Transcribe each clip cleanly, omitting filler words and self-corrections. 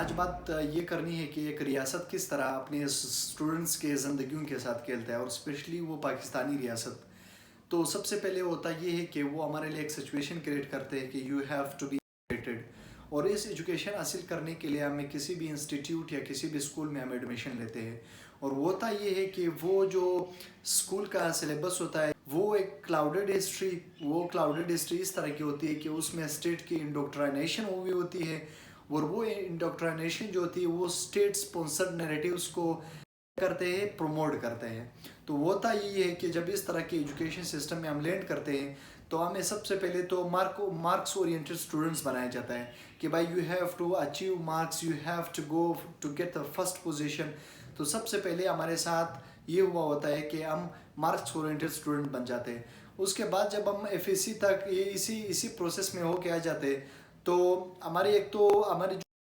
आज बात ये करनी है कि एक रियासत किस तरह अपने स्टूडेंट्स के ज़िंदगियों के साथ खेलता है और स्पेशली वो पाकिस्तानी रियासत। तो सबसे पहले होता ये है कि वो हमारे लिए एक सिचुएशन क्रिएट करते हैं कि you have to be educated. और इस एजुकेशन हासिल करने के लिए हमें किसी भी इंस्टीट्यूट या किसी भी स्कूल में हम एडमिशन लेते हैं। और वो होता ये है कि वो जो स्कूल का सिलेबस होता है वो एक क्लाउडेड हिस्ट्री इस तरह की होती है कि उसमें स्टेट की इंडोक्ट्राइनेशन हुई होती है। और वो इंडोक्ट्राइनेशन जो होती है वो स्टेट स्पॉन्सर्ड नैरेटिव्स को करते हैं, प्रमोट करते हैं। तो होता ये है कि जब इस तरह के एजुकेशन सिस्टम में हम लैंड करते हैं तो हमें सबसे पहले तो मार्क्स ओरिएंटेड स्टूडेंट्स बनाया जाता है कि भाई you have to achieve marks, you have to go to get the first position. तो सबसे पहले हमारे साथ ये हुआ होता है कि हम मार्क्स ओरिएंटेड स्टूडेंट बन जाते हैं। उसके बाद जब हम एफएससी तक ये इसी प्रोसेस में होके आ जाते हैं तो हमारी जो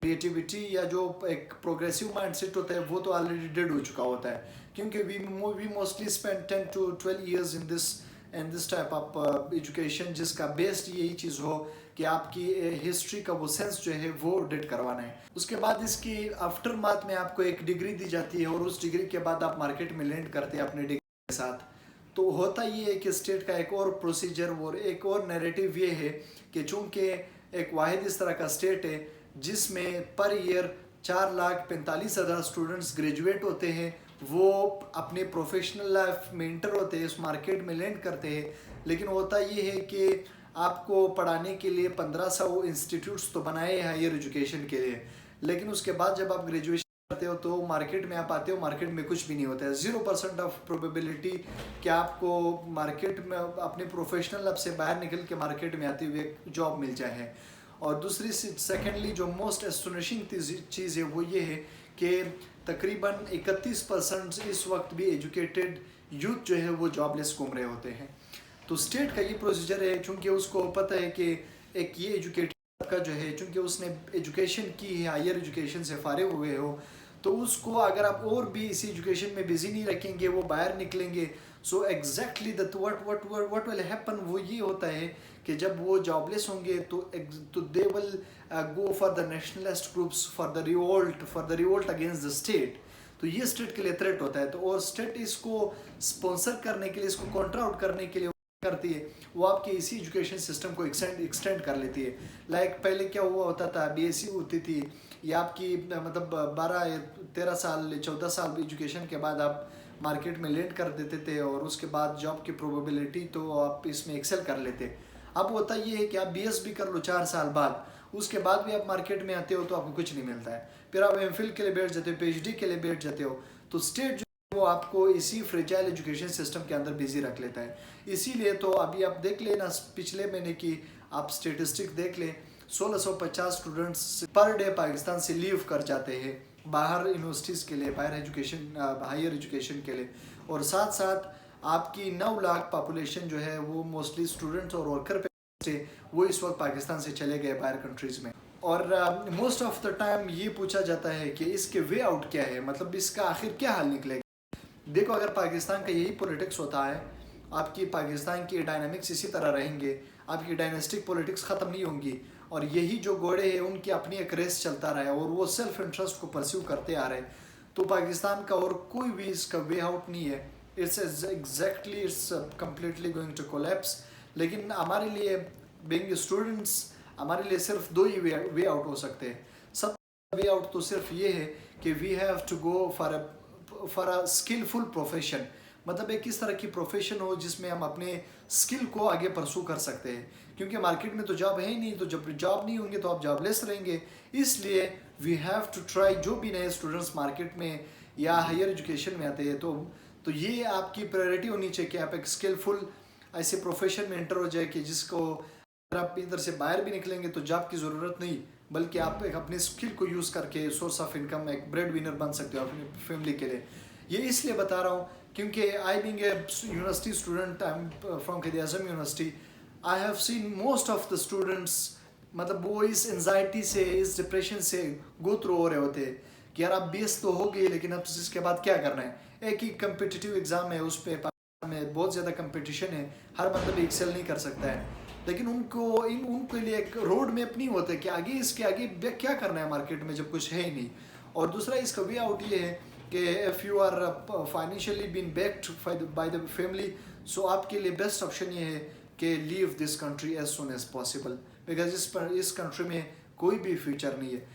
क्रिएटिविटी या जो एक प्रोग्रेसिव माइंडसेट होता है वो तो ऑलरेडी डेड हो चुका होता है, क्योंकि we mostly spend 10 to 12 years in this type of education, जिसका बेस्ड यही चीज़ हो कि आपकी हिस्ट्री का वो सेंस जो है वो डेट करवाना है। उसके बाद इसकी आफ्टर माथ में आपको एक डिग्री दी जाती है और उस डिग्री के बाद आप मार्केट में लैंड करते हैं अपने डिग्री के साथ। तो होता ये है कि स्टेट का एक और प्रोसीजर और एक और नैरेटिव ये है कि चूँकि एक वाहिद इस तरह का स्टेट है जिसमें पर ईयर 4,45,000 स्टूडेंट्स ग्रेजुएट होते हैं, वो अपने प्रोफेशनल लाइफ में इंटर होते हैं, उस मार्केट में लैंड करते हैं। लेकिन होता ये है कि आपको पढ़ाने के लिए 1500 इंस्टीट्यूट्स तो बनाए हैं हायर एजुकेशन के लिए, लेकिन उसके बाद जब आप ग्रेजुएशन करते हो तो मार्केट में आप आते हो, मार्केट में कुछ भी नहीं होता है। 0% ऑफ प्रोबेबिलिटी कि आपको मार्केट में अपने प्रोफेशनल लाइफ से बाहर निकल के मार्केट में आते हुए जॉब मिल जाए। और दूसरी सेकेंडली जो मोस्ट एस्टोनिशिंग चीज़ है वो ये है कि तकरीबन 31% इस वक्त भी एजुकेटेड यूथ जो है वो जॉबलेस घूम रहे होते हैं। तो स्टेट का ये प्रोसीजर है, चूँकि उसको पता है कि एक ये एजुकेटेड का जो है, चूँकि उसने एजुकेशन की है, हायर एजुकेशन से फारिग हुए हो, तो उसको अगर आप और भी इसी एजुकेशन में बिजी नहीं रखेंगे, वो बाहर निकलेंगे। So exactly that what will happen वो ये होता है कि जब वो जॉबलेस होंगे तो they will go for the nationalist groups, for the revolt against the state. तो ये स्टेट के लिए थ्रेट होता है। तो और स्टेट इसको स्पॉन्सर करने के लिए, इसको काउंटर आउट करने के लिए करती है, वो आपके इसी एजुकेशन सिस्टम को एक्सटेंड कर लेती है। लाइक पहले क्या हुआ होता था, बीएससी होती थी, या आपकी मतलब 12-13 साल 14 साल एजुकेशन के बाद आप मार्केट में लैंड कर देते थे और उसके बाद जॉब की प्रोबेबिलिटी तो आप इसमें एक्सेल कर लेते। अब होता ये है कि आप बीएस भी कर लो 4 साल बाद, उसके बाद भी आप मार्केट में आते हो तो आपको कुछ नहीं मिलता है, फिर आप एमफिल के लिए बैठ जाते हो, पीएचडी के लिए बैठ जाते हो। तो स्टेट वो आपको इसी फ्रेजाइल एजुकेशन सिस्टम के अंदर बिजी रख लेता है। इसीलिए तो अभी आप देख लेना पिछले महीने की आप स्टेटिस्टिक देख लें, 1650 स्टूडेंट्स पर डे पाकिस्तान से लीव कर जाते हैं बाहर यूनिवर्सिटीज़ के लिए, हायर एजुकेशन के लिए। और साथ साथ आपकी 9 लाख पॉपुलेशन जो है वो मोस्टली स्टूडेंट्स और वर्कर पे वो इस वक्त पाकिस्तान से चले गए बाहर कंट्रीज़ में। और मोस्ट ऑफ द टाइम ये पूछा जाता है कि इसके वे आउट क्या है, मतलब इसका आखिर क्या हल निकलेगा। देखो, अगर पाकिस्तान का यही पॉलिटिक्स होता है, आपकी पाकिस्तान की डायनामिक्स इसी तरह रहेंगे, आपकी डायनेस्टिक पॉलिटिक्स ख़त्म नहीं होंगी और यही जो घोड़े हैं उनकी अपनी एक रेस चलता रहा और वो सेल्फ इंटरेस्ट को परस्यू करते आ रहे, तो पाकिस्तान का और कोई भी इसका वे आउट नहीं है। It's completely going to collapse. लेकिन हमारे लिए बीइंग स्टूडेंट्स, हमारे लिए सिर्फ 2 ही वे आउट हो सकते हैं। सब वे आउट तो सिर्फ ये है कि we have to go for a skillful profession, मतलब एक इस तरह की प्रोफेशन हो जिसमें हम अपने स्किल को आगे परसू कर सकते हैं, क्योंकि मार्केट में तो जॉब है ही नहीं। तो जब जॉब नहीं होंगे तो आप जॉबलेस रहेंगे। इसलिए वी हैव टू ट्राई, जो भी नए स्टूडेंट्स मार्केट में या हायर एजुकेशन में आते हैं तो ये आपकी प्रायोरिटी होनी चाहिए कि आप एक स्किलफुल ऐसे प्रोफेशन में एंटर हो जाए कि जिसको अगर आप इधर से बाहर भी निकलेंगे तो जॉब की ज़रूरत नहीं, बल्कि आप एक अपने स्किल को यूज़ करके सोर्स ऑफ इनकम, एक ब्रेड विनर बन सकते हो अपनी फैमिली के लिए। ये इसलिए बता रहा हूँ क्योंकि I being a university student, I am from Quaid-e-Azam university, I have seen most of the students, मतलब वो इस एनजाइटी से, इस डिप्रेशन से गो थ्रू हो रहे होते हैं कि यार आप बीएस तो हो गए, लेकिन अब इसके बाद क्या करना है। एक ही कम्पिटिटिव एग्ज़ाम है, उस पर में बहुत ज़्यादा कंपटीशन है, हर बंदा भी एक्सेल नहीं कर सकता है। लेकिन उनके लिए एक रोड मैप नहीं होता कि आगे इसके आगे क्या करना है मार्केट में जब कुछ है ही नहीं। और दूसरा इसका वे आउट ये है कि if you are financially been backed by the family, so आपके लिए बेस्ट ऑप्शन ये है कि leave this country as soon as possible, because इस कंट्री में कोई भी फ्यूचर नहीं है।